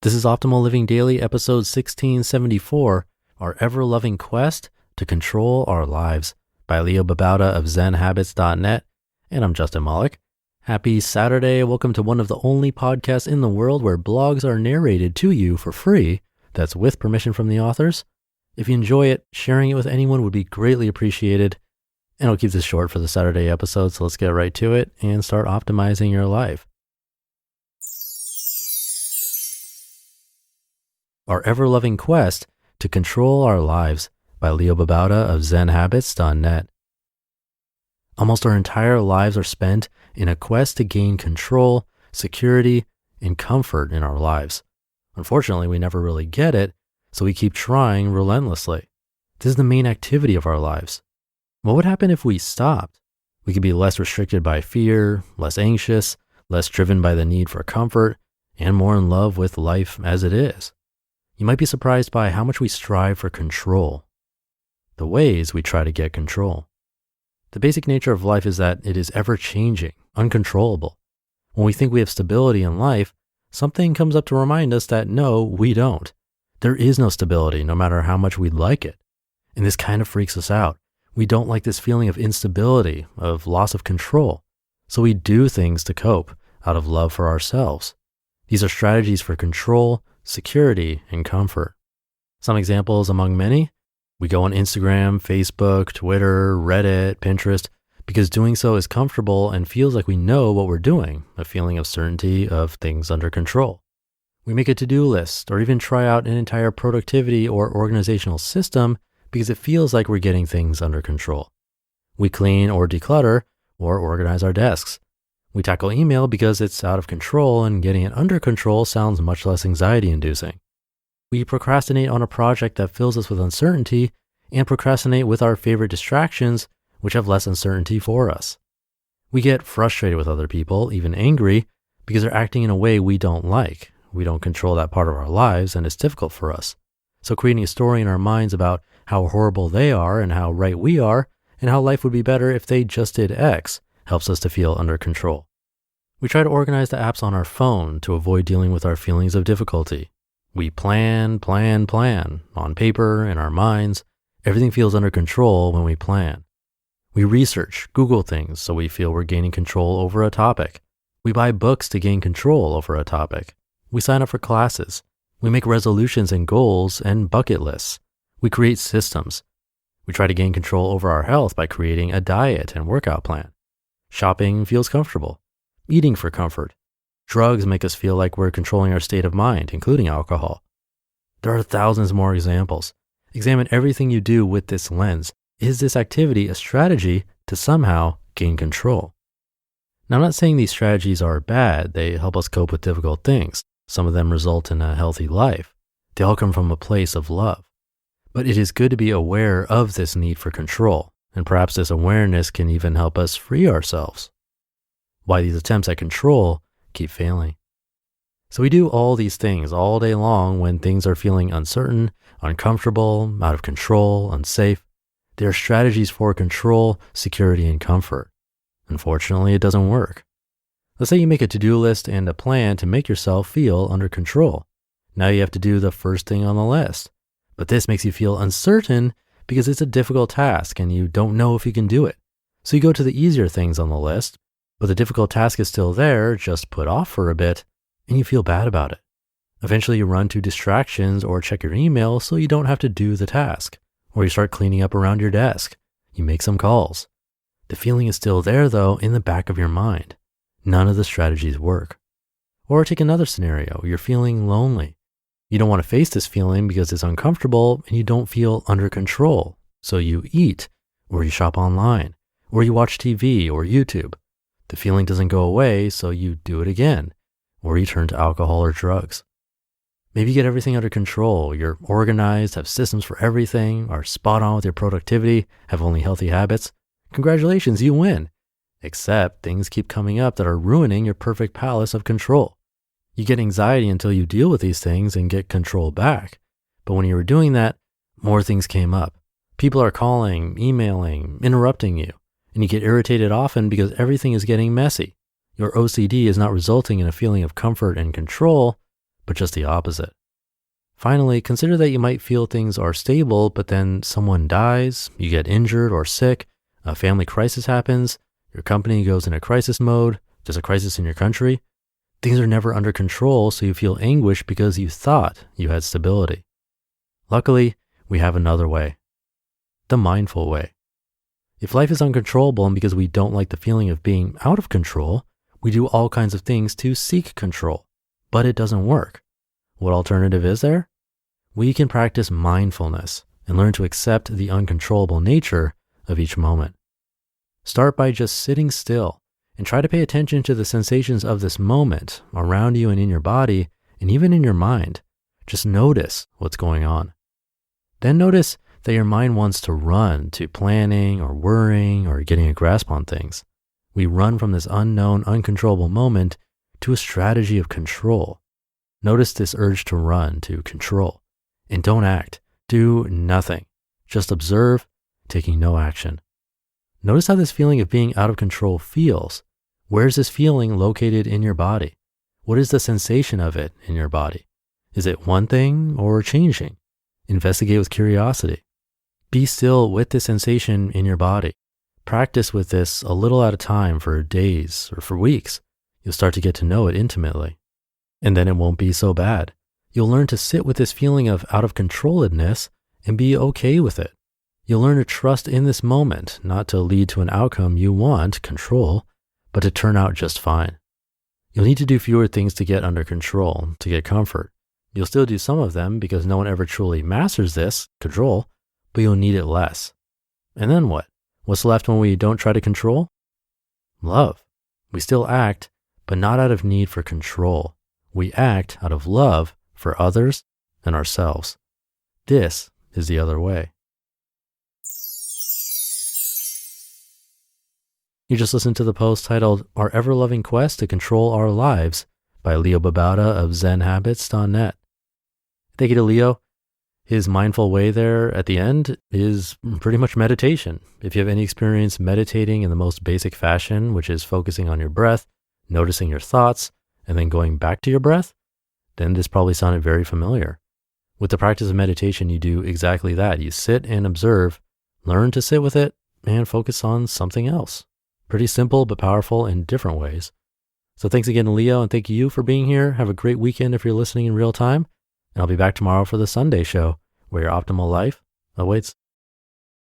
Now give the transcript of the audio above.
This is Optimal Living Daily, episode 1674, Our Ever-Loving Quest to Control Our Lives by Babauta of Zen Habits.net. And I'm Justin Malik. Happy Saturday. Welcome to one of the only podcasts in the world where blogs are narrated to you for free. That's with permission from the authors. If you enjoy it, sharing it with anyone would be greatly appreciated. And I'll keep this short for the Saturday episode, so let's get right to it and start optimizing your life. Our Ever-Loving Quest to Control Our Lives by Babauta of Zen Habits.net. Almost our entire lives are spent in a quest to gain control, security, and comfort in our lives. Unfortunately, we never really get it, so we keep trying relentlessly. This is the main activity of our lives. What would happen if we stopped? We could be less restricted by fear, less anxious, less driven by the need for comfort, and more in love with life as it is. You might be surprised by how much we strive for control, the ways we try to get control. The basic nature of life is that it is ever-changing, uncontrollable. When we think we have stability in life, something comes up to remind us that no, we don't. There is no stability, no matter how much we'd like it. And this kind of freaks us out. We don't like this feeling of instability, of loss of control. So we do things to cope out of love for ourselves. These are strategies for control, security, and comfort. Some examples among many: we go on Instagram, Facebook, Twitter, Reddit, Pinterest, because doing so is comfortable and feels like we know what we're doing, a feeling of certainty of things under control. We make a to-do list or even try out an entire productivity or organizational system because it feels like we're getting things under control. We clean or declutter or organize our desks. We tackle email because it's out of control and getting it under control sounds much less anxiety-inducing. We procrastinate on a project that fills us with uncertainty and procrastinate with our favorite distractions, which have less uncertainty for us. We get frustrated with other people, even angry, because they're acting in a way we don't like. We don't control that part of our lives and it's difficult for us. So creating a story in our minds about how horrible they are and how right we are and how life would be better if they just did X helps us to feel under control. We try to organize the apps on our phone to avoid dealing with our feelings of difficulty. We plan on paper, in our minds. Everything feels under control when we plan. We research, Google things so we feel we're gaining control over a topic. We buy books to gain control over a topic. We sign up for classes. We make resolutions and goals and bucket lists. We create systems. We try to gain control over our health by creating a diet and workout plan. Shopping feels comfortable. Eating for comfort. Drugs make us feel like we're controlling our state of mind, including alcohol. There are thousands more examples. Examine everything you do with this lens. Is this activity a strategy to somehow gain control? Now, I'm not saying these strategies are bad. They help us cope with difficult things. Some of them result in a healthy life. They all come from a place of love. But it is good to be aware of this need for control, and perhaps this awareness can even help us free ourselves. Why these attempts at control keep failing. So we do all these things all day long when things are feeling uncertain, uncomfortable, out of control, unsafe. They are strategies for control, security, and comfort. Unfortunately, it doesn't work. Let's say you make a to-do list and a plan to make yourself feel under control. Now you have to do the first thing on the list. But this makes you feel uncertain because it's a difficult task and you don't know if you can do it. So you go to the easier things on the list, but the difficult task is still there, just put off for a bit, and you feel bad about it. Eventually you run to distractions or check your email so you don't have to do the task. Or you start cleaning up around your desk. You make some calls. The feeling is still there though in the back of your mind. None of the strategies work. Or take another scenario. You're feeling lonely. You don't want to face this feeling because it's uncomfortable and you don't feel under control. So you eat, or you shop online, or you watch TV or YouTube. The feeling doesn't go away, so you do it again, or you turn to alcohol or drugs. Maybe you get everything under control. You're organized, have systems for everything, are spot on with your productivity, have only healthy habits. Congratulations, you win. Except things keep coming up that are ruining your perfect palace of control. You get anxiety until you deal with these things and get control back. But when you were doing that, more things came up. People are calling, emailing, interrupting you. And you get irritated often because everything is getting messy. Your OCD is not resulting in a feeling of comfort and control, but just the opposite. Finally, consider that you might feel things are stable, but then someone dies, you get injured or sick, a family crisis happens, your company goes into crisis mode, there's a crisis in your country. Things are never under control, so you feel anguish because you thought you had stability. Luckily, we have another way, the mindful way. If life is uncontrollable and because we don't like the feeling of being out of control, we do all kinds of things to seek control, but it doesn't work. What alternative is there? We can practice mindfulness and learn to accept the uncontrollable nature of each moment. Start by just sitting still and try to pay attention to the sensations of this moment around you and in your body and even in your mind. Just notice what's going on. Then notice that your mind wants to run to planning or worrying or getting a grasp on things. We run from this unknown, uncontrollable moment to a strategy of control. Notice this urge to run, to control, and don't act. Do nothing. Just observe, taking no action. Notice how this feeling of being out of control feels. Where is this feeling located in your body? What is the sensation of it in your body? Is it one thing or changing? Investigate with curiosity. Be still with the sensation in your body. Practice with this a little at a time for days or for weeks. You'll start to get to know it intimately. And then it won't be so bad. You'll learn to sit with this feeling of out of controlledness and be okay with it. You'll learn to trust in this moment, not to lead to an outcome you want, control, but to turn out just fine. You'll need to do fewer things to get under control, to get comfort. You'll still do some of them because no one ever truly masters this, control, but you'll need it less. And then what? What's left when we don't try to control? Love. We still act, but not out of need for control. We act out of love for others and ourselves. This is the other way. You just listened to the post titled Our Ever-Loving Quest to Control Our Lives by Leo Babauta of Zen Habits.net. Thank you to Leo. His mindful way there at the end is pretty much meditation. If you have any experience meditating in the most basic fashion, which is focusing on your breath, noticing your thoughts, and then going back to your breath, then this probably sounded very familiar. With the practice of meditation, you do exactly that. You sit and observe, learn to sit with it, and focus on something else. Pretty simple, but powerful in different ways. So thanks again, Leo, and thank you for being here. Have a great weekend if you're listening in real time. And I'll be back tomorrow for the Sunday show, where your optimal life awaits.